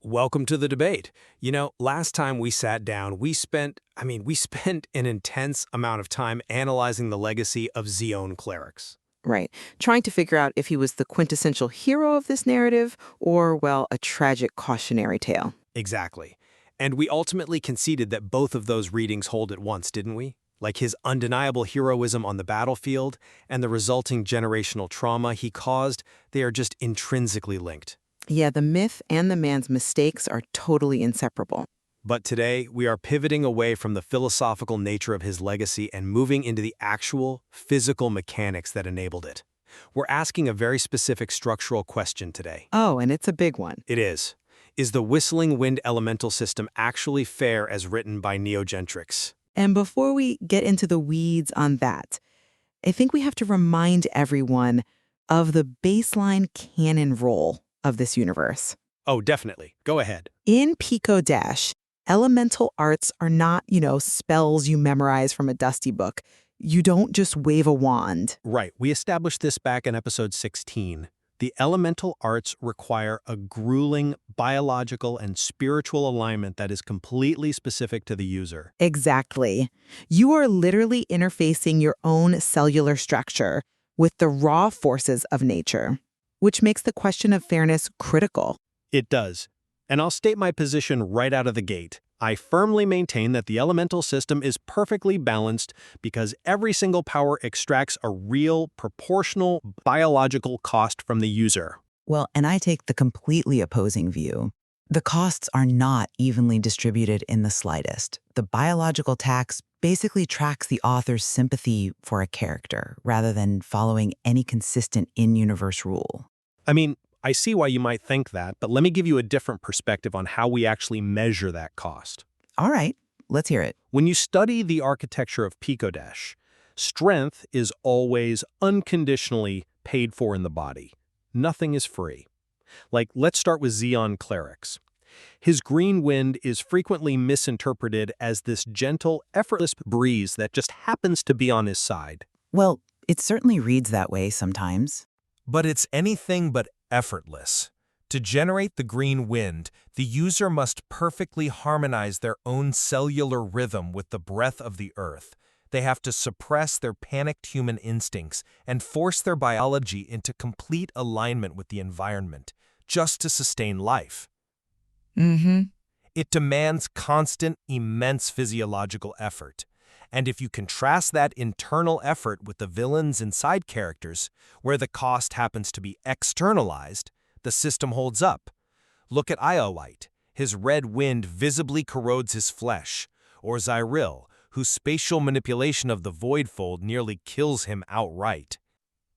welcome to the debate. Last time we sat down, we spent an intense amount of time analyzing the legacy of Xeon Clerics. Right. Trying to figure out if he was the quintessential hero of this narrative or, well, a tragic cautionary tale. Exactly. And we ultimately conceded that both of those readings hold at once, didn't we? Like his undeniable heroism on the battlefield and the resulting generational trauma he caused, they are just intrinsically linked. Yeah, the myth and the man's mistakes are totally inseparable. But today, we are pivoting away from the philosophical nature of his legacy and moving into the actual, physical mechanics that enabled it. We're asking a very specific structural question today. Oh, and it's a big one. It is. Is the whistling wind elemental system actually fair as written by Gentrics? And before we get into the weeds on that, I think we have to remind everyone of the baseline canon role of this universe. Oh, definitely. Go ahead. In Picodesh, elemental arts are not, spells you memorize from a dusty book. You don't just wave a wand. Right. We established this back in episode 16. The elemental arts require a grueling biological and spiritual alignment that is completely specific to the user. Exactly. You are literally interfacing your own cellular structure with the raw forces of nature, which makes the question of fairness critical. It does. And I'll state my position right out of the gate. I firmly maintain that the elemental system is perfectly balanced because every single power extracts a real, proportional, biological cost from the user. Well, and I take the completely opposing view. The costs are not evenly distributed in the slightest. The biological tax basically tracks the author's sympathy for a character rather than following any consistent in-universe rule. I see why you might think that, but let me give you a different perspective on how we actually measure that cost. All right, let's hear it. When you study the architecture of Picodesh, strength is always unconditionally paid for in the body. Nothing is free. Let's start with Xeon Clerics. His green wind is frequently misinterpreted as this gentle, effortless breeze that just happens to be on his side. Well, it certainly reads that way sometimes. But it's anything but effortless. To generate the green wind, the user must perfectly harmonize their own cellular rhythm with the breath of the earth. They have to suppress their panicked human instincts and force their biology into complete alignment with the environment, just to sustain life. It demands constant, immense physiological effort. And if you contrast that internal effort with the villains and side characters, where the cost happens to be externalized, the system holds up. Look at Iolite. His red wind visibly corrodes his flesh, or Zeryl, whose spatial manipulation of the voidfold nearly kills him outright.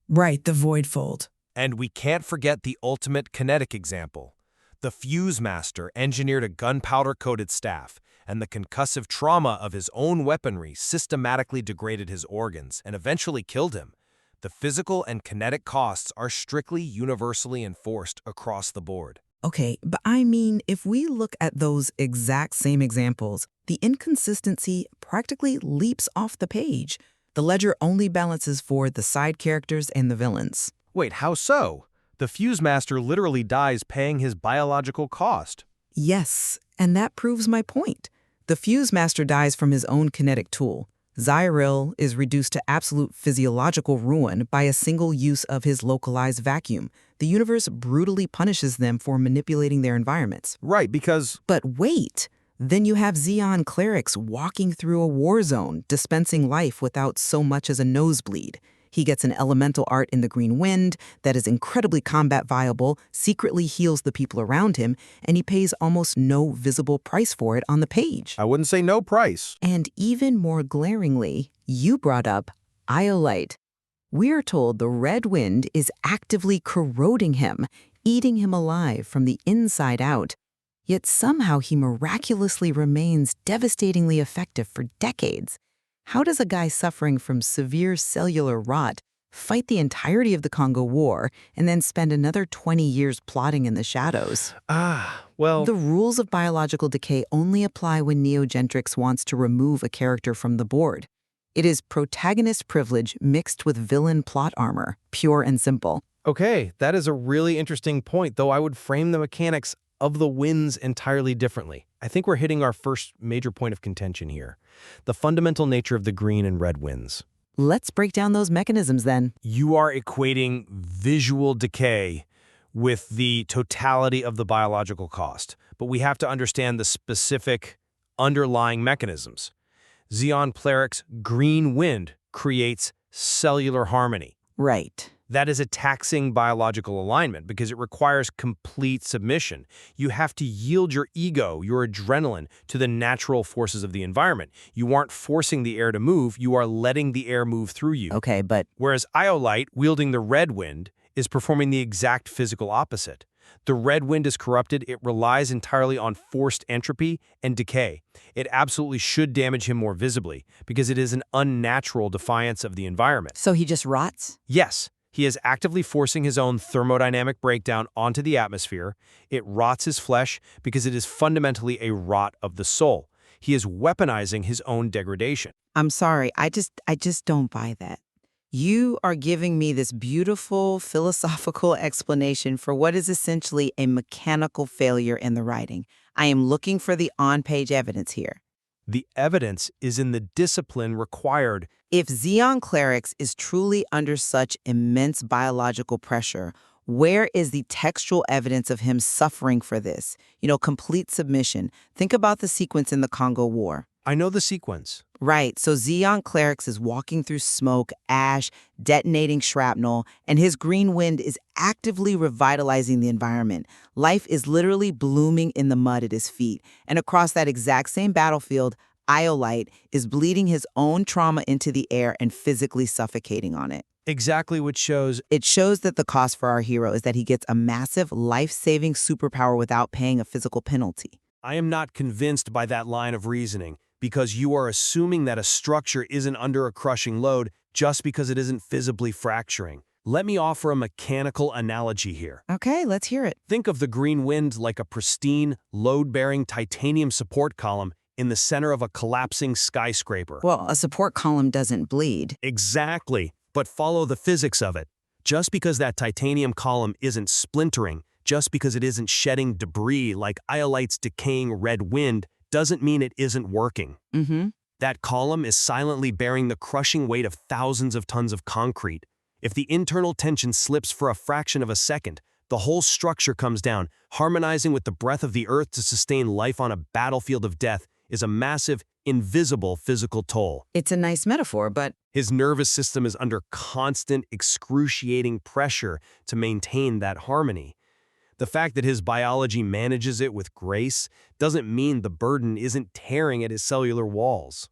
Right, the voidfold. And we can't forget the ultimate kinetic example. The Fuse Master engineered a gunpowder-coated staff, and the concussive trauma of his own weaponry systematically degraded his organs and eventually killed him. The physical and kinetic costs are strictly universally enforced across the board. Okay, but if we look at those exact same examples, the inconsistency practically leaps off the page. The ledger only balances for the side characters and the villains. Wait, how so? The Fuse Master literally dies paying his biological cost. Yes, and that proves my point. The Fuse Master dies from his own kinetic tool. Zeryl is reduced to absolute physiological ruin by a single use of his localized vacuum. The universe brutally punishes them for manipulating their environments. Right, because... But wait! Then you have Xeon Clerics walking through a war zone, dispensing life without so much as a nosebleed. He gets an elemental art in the green wind that is incredibly combat viable, secretly heals the people around him, and he pays almost no visible price for it on the page. I wouldn't say no price. And even more glaringly, you brought up Iolite. We're told the red wind is actively corroding him, eating him alive from the inside out. Yet somehow he miraculously remains devastatingly effective for decades. How does a guy suffering from severe cellular rot fight the entirety of the Congo War and then spend another 20 years plotting in the shadows? Well... The rules of biological decay only apply when Gentrics wants to remove a character from the board. It is protagonist privilege mixed with villain plot armor, pure and simple. Okay, that is a really interesting point, though I would frame the mechanics of the winds entirely differently. I think we're hitting our first major point of contention here. The fundamental nature of the green and red winds. Let's break down those mechanisms then. You are equating visual decay with the totality of the biological cost, but we have to understand the specific underlying mechanisms. Xeon Clerics' green wind creates cellular harmony. Right. That is a taxing biological alignment because it requires complete submission. You have to yield your ego, your adrenaline, to the natural forces of the environment. You aren't forcing the air to move, you are letting the air move through you. Okay, but Whereas Iolite, wielding the red wind, is performing the exact physical opposite. The red wind is corrupted, it relies entirely on forced entropy and decay. It absolutely should damage him more visibly because it is an unnatural defiance of the environment. so he just rots? Yes, he is actively forcing his own thermodynamic breakdown onto the atmosphere. It rots his flesh because it is fundamentally a rot of the soul. He is weaponizing his own degradation. I'm sorry, I just don't buy that. You are giving me this beautiful philosophical explanation for what is essentially a mechanical failure in the writing. I am looking for the on-page evidence here. The evidence is in the discipline required. If Xeon Clerics is truly under such immense biological pressure, where is the textual evidence of him suffering for this? Complete submission. Think about the sequence in the Congo War. I know the sequence. Right, so Xeon Clerics is walking through smoke, ash, detonating shrapnel, and his green wind is actively revitalizing the environment. Life is literally blooming in the mud at his feet. And across that exact same battlefield, Iolite is bleeding his own trauma into the air and physically suffocating on it. Exactly, which shows It shows that the cost for our hero is that he gets a massive, life-saving superpower without paying a physical penalty. I am not convinced by that line of reasoning because you are assuming that a structure isn't under a crushing load just because it isn't visibly fracturing. Let me offer a mechanical analogy here. Okay, let's hear it. Think of the green wind like a pristine, load-bearing titanium support column in the center of a collapsing skyscraper. Well, a support column doesn't bleed. Exactly, but follow the physics of it. Just because that titanium column isn't splintering, just because it isn't shedding debris like Iolite's decaying red wind, doesn't mean it isn't working. That column is silently bearing the crushing weight of thousands of tons of concrete. If the internal tension slips for a fraction of a second, the whole structure comes down. Harmonizing with the breath of the earth to sustain life on a battlefield of death is a massive, invisible physical toll. It's a nice metaphor, but His nervous system is under constant, excruciating pressure to maintain that harmony. The fact that his biology manages it with grace doesn't mean the burden isn't tearing at his cellular walls.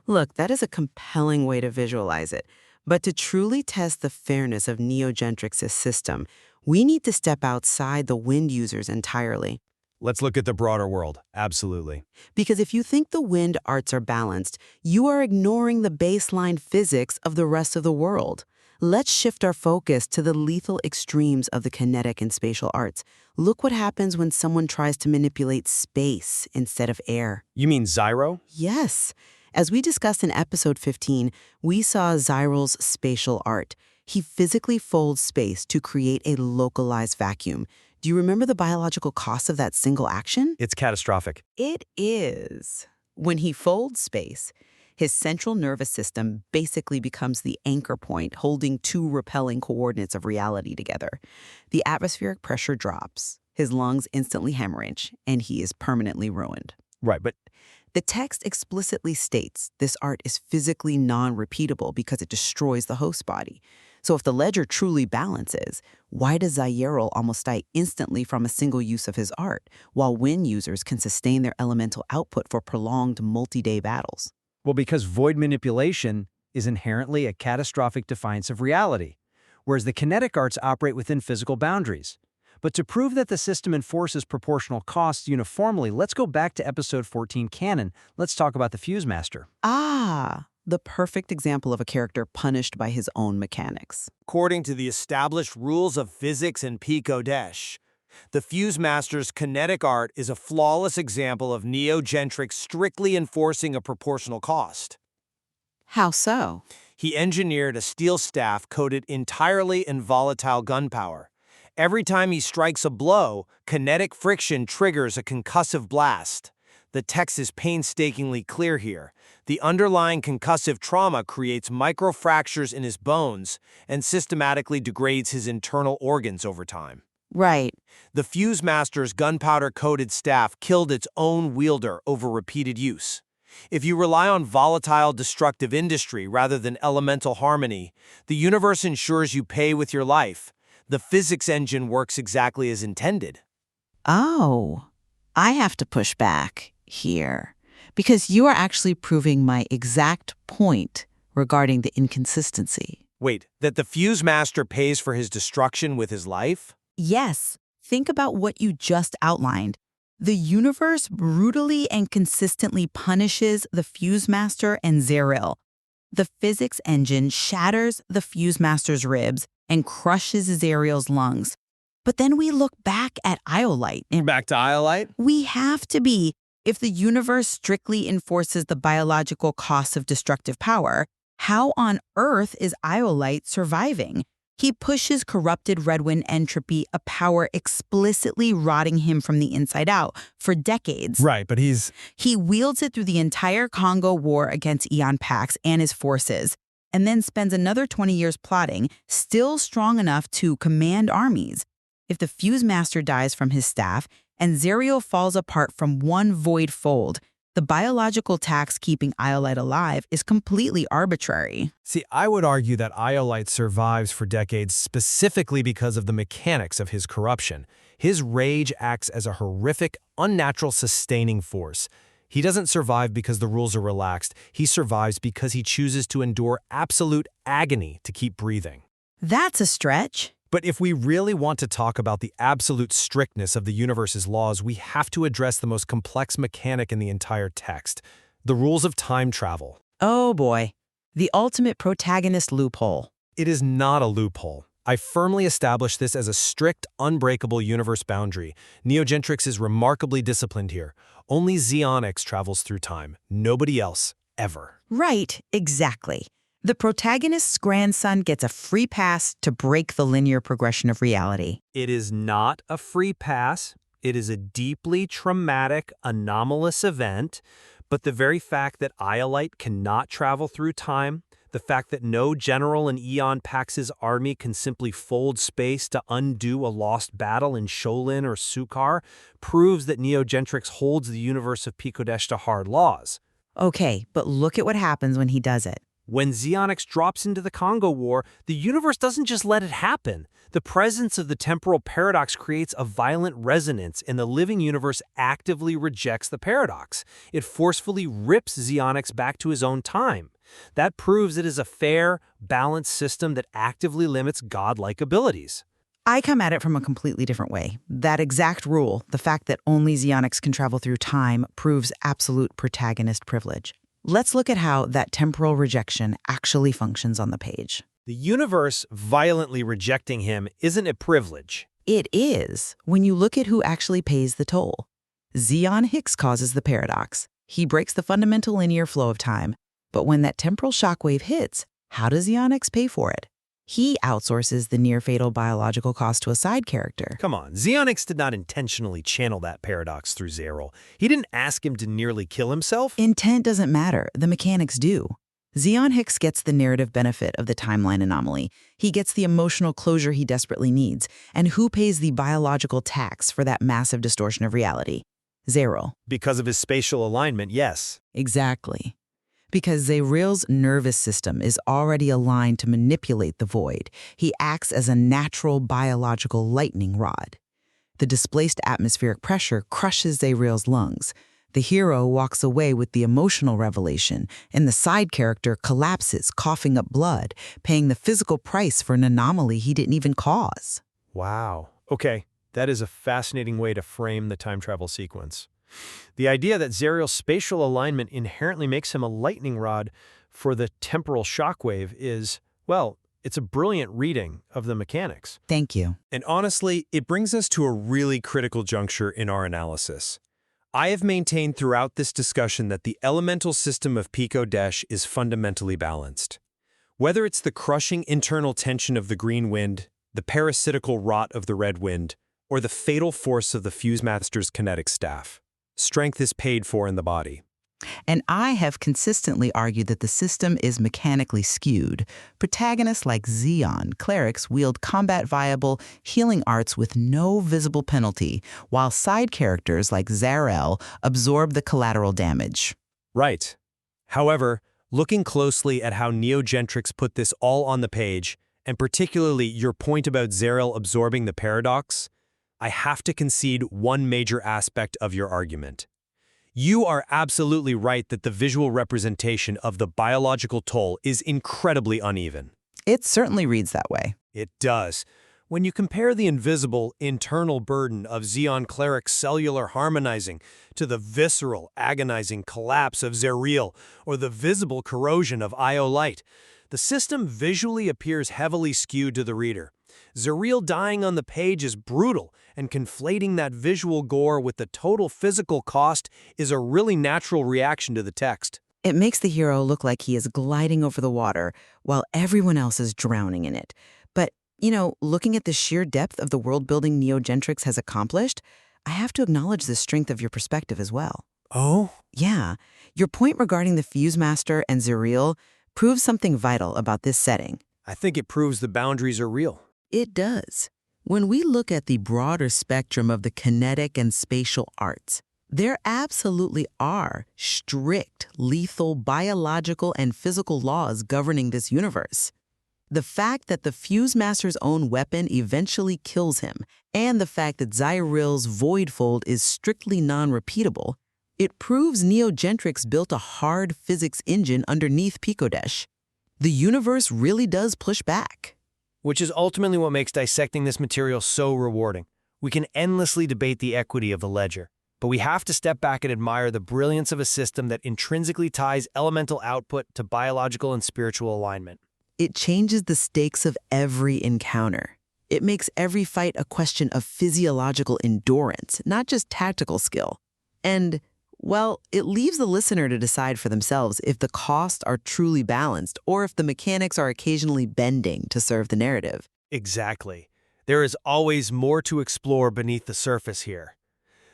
look, that is a compelling way to visualize it. But to truly test the fairness of Gentrics' system, we need to step outside the wind users entirely. Let's look at the broader world. Absolutely. Because if you think the wind arts are balanced, you are ignoring the baseline physics of the rest of the world. Let's shift our focus to the lethal extremes of the kinetic and spatial arts. Look what happens when someone tries to manipulate space instead of air. You mean Zyro? Yes. As we discussed in episode 15, we saw Zeryl's spatial art. He physically folds space to create a localized vacuum. Do you remember the biological cost of that single action? It's catastrophic. It is. When he folds space, his central nervous system basically becomes the anchor point holding two repelling coordinates of reality together. The atmospheric pressure drops, his lungs instantly hemorrhage, and he is permanently ruined. Right, but The text explicitly states this art is physically non-repeatable because it destroys the host body. So if the ledger truly balances, why does Zeryl almost die instantly from a single use of his art, while wind users can sustain their elemental output for prolonged multi-day battles? Well, because void manipulation is inherently a catastrophic defiance of reality, whereas the kinetic arts operate within physical boundaries. But to prove that the system enforces proportional costs uniformly, let's go back to episode 14 Canon. Let's talk about the Fuse Master. Ah, the perfect example of a character punished by his own mechanics. According to the established rules of physics in Picodesh, the Fuse Master's kinetic art is a flawless example of Gentrics strictly enforcing a proportional cost. How so? He engineered a steel staff coated entirely in volatile gunpowder, Every time he strikes a blow, kinetic friction triggers a concussive blast. The text is painstakingly clear here. The underlying concussive trauma creates microfractures in his bones and systematically degrades his internal organs over time. Right. The Fuse Master's gunpowder-coated staff killed its own wielder over repeated use. If you rely on volatile, destructive industry rather than elemental harmony, the universe ensures you pay with your life. The physics engine works exactly as intended. Oh, I have to push back here because you are actually proving my exact point regarding the inconsistency. Wait, that the Fuse Master pays for his destruction with his life? Yes, think about what you just outlined. The universe brutally and consistently punishes the Fuse Master and Zeryl. The physics engine shatters the Fuse Master's ribs and crushes Zeryl's lungs. But then we look back at Iolite. And Back to Iolite? we have to be. If the universe strictly enforces the biological costs of destructive power, how on earth is Iolite surviving? He pushes corrupted Redwind entropy, a power explicitly rotting him from the inside out for decades. Right, but He wields it through the entire Congo War against Eon Pax and his forces, and then spends another 20 years plotting, still strong enough to command armies. If the Fuse Master dies from his staff, and Zeryl falls apart from one void fold, the biological tax keeping Iolite alive is completely arbitrary. See, I would argue that Iolite survives for decades specifically because of the mechanics of his corruption. His rage acts as a horrific, unnatural sustaining force. He doesn't survive because the rules are relaxed. He survives because he chooses to endure absolute agony to keep breathing. That's a stretch. But if we really want to talk about the absolute strictness of the universe's laws, we have to address the most complex mechanic in the entire text, the rules of time travel. Oh boy, the ultimate protagonist loophole. It is not a loophole. I firmly establish this as a strict, unbreakable universe boundary. Gentrics is remarkably disciplined here. Only Xeonix travels through time. Nobody else, ever. Right, exactly. The protagonist's grandson gets a free pass to break the linear progression of reality. It is not a free pass. It is a deeply traumatic, anomalous event. But the very fact that Iolite cannot travel through time, the fact that no general in Eon Pax's army can simply fold space to undo a lost battle in Sholin or Sukar, proves that Gentrics holds the universe of Picodesh to hard laws. Okay, but look at what happens when he does it. When Xeonix drops into the Congo War, the universe doesn't just let it happen. The presence of the temporal paradox creates a violent resonance, and the living universe actively rejects the paradox. It forcefully rips Xeonix back to his own time. That proves it is a fair, balanced system that actively limits godlike abilities. I come at it from a completely different way. That exact rule, the fact that only Xeonix can travel through time, proves absolute protagonist privilege. Let's look at how that temporal rejection actually functions on the page. The universe violently rejecting him isn't a privilege. It is, when you look at who actually pays the toll. Xeonix causes the paradox. He breaks the fundamental linear flow of time. But when that temporal shockwave hits, how does Xeonix pay for it? He outsources the near-fatal biological cost to a side character. Come on, Xeonix did not intentionally channel that paradox through Zeryl. He didn't ask him to nearly kill himself. Intent doesn't matter, the mechanics do. Xeonix gets the narrative benefit of the timeline anomaly. He gets the emotional closure he desperately needs. And who pays the biological tax for that massive distortion of reality? Zeryl. Because of his spatial alignment, yes. Exactly. Because Zeryl's nervous system is already aligned to manipulate the void. He acts as a natural biological lightning rod. The displaced atmospheric pressure crushes Zeryl's lungs. The hero walks away with the emotional revelation, and the side character collapses, coughing up blood, paying the physical price for an anomaly he didn't even cause. Wow. Okay, that is a fascinating way to frame the time travel sequence. The idea that Zeryl's spatial alignment inherently makes him a lightning rod for the temporal shockwave is, well, it's a brilliant reading of the mechanics. Thank you. And honestly, it brings us to a really critical juncture in our analysis. I have maintained throughout this discussion that the elemental system of Picodesh is fundamentally balanced. Whether it's the crushing internal tension of the green wind, the parasitical rot of the Red Wind, or the fatal force of the Fusemaster's kinetic staff. Strength is paid for in the body. And I have consistently argued that the system is mechanically skewed. Protagonists like Xeon Clerics wield combat-viable healing arts with no visible penalty, while side characters like Zeryl absorb the collateral damage. Right. However, looking closely at how Gentrics put this all on the page, and particularly your point about Zeryl absorbing the paradox, I have to concede one major aspect of your argument. You are absolutely right that the visual representation of the biological toll is incredibly uneven. It certainly reads that way. It does. When you compare the invisible, internal burden of Xeon Clerics' cellular harmonizing to the visceral, agonizing collapse of Zeryl or the visible corrosion of Iolite, the system visually appears heavily skewed to the reader. Zeryl dying on the page is brutal, and conflating that visual gore with the total physical cost is a really natural reaction to the text. It makes the hero look like he is gliding over the water while everyone else is drowning in it. But, looking at the sheer depth of the world-building Gentrics has accomplished, I have to acknowledge the strength of your perspective as well. Oh? Yeah. Your point regarding the Fusemaster and Zeryl proves something vital about this setting. I think it proves the boundaries are real. It does. When we look at the broader spectrum of the kinetic and spatial arts, there absolutely are strict, lethal, biological, and physical laws governing this universe. The fact that the Fusemaster's own weapon eventually kills him, and the fact that Zeryl's Voidfold is strictly non-repeatable, it proves Gentrics built a hard physics engine underneath Picodesh. The universe really does push back. Which is ultimately what makes dissecting this material so rewarding. We can endlessly debate the equity of the ledger, but we have to step back and admire the brilliance of a system that intrinsically ties elemental output to biological and spiritual alignment. It changes the stakes of every encounter. It makes every fight a question of physiological endurance, not just tactical skill. And, well, it leaves the listener to decide for themselves if the costs are truly balanced or if the mechanics are occasionally bending to serve the narrative. Exactly. There is always more to explore beneath the surface here.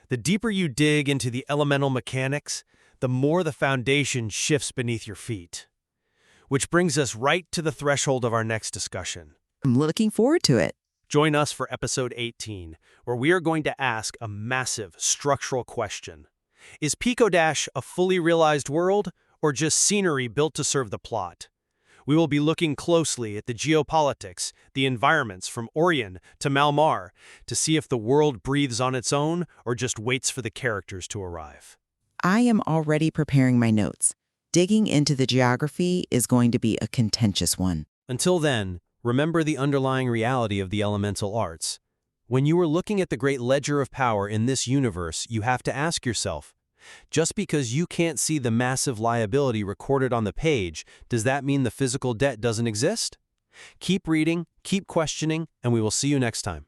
The deeper you dig into the elemental mechanics, the more the foundation shifts beneath your feet. Which brings us right to the threshold of our next discussion. I'm looking forward to it. Join us for episode 18, where we are going to ask a massive structural question. Is Picodesh a fully realized world, or just scenery built to serve the plot? We will be looking closely at the geopolitics, the environments from Orion to Malmar, to see if the world breathes on its own or just waits for the characters to arrive. I am already preparing my notes. Digging into the geography is going to be a contentious one. Until then, remember the underlying reality of the elemental arts. When you are looking at the great ledger of power in this universe, you have to ask yourself, just because you can't see the massive liability recorded on the page, does that mean the physical debt doesn't exist? Keep reading, keep questioning, and we will see you next time.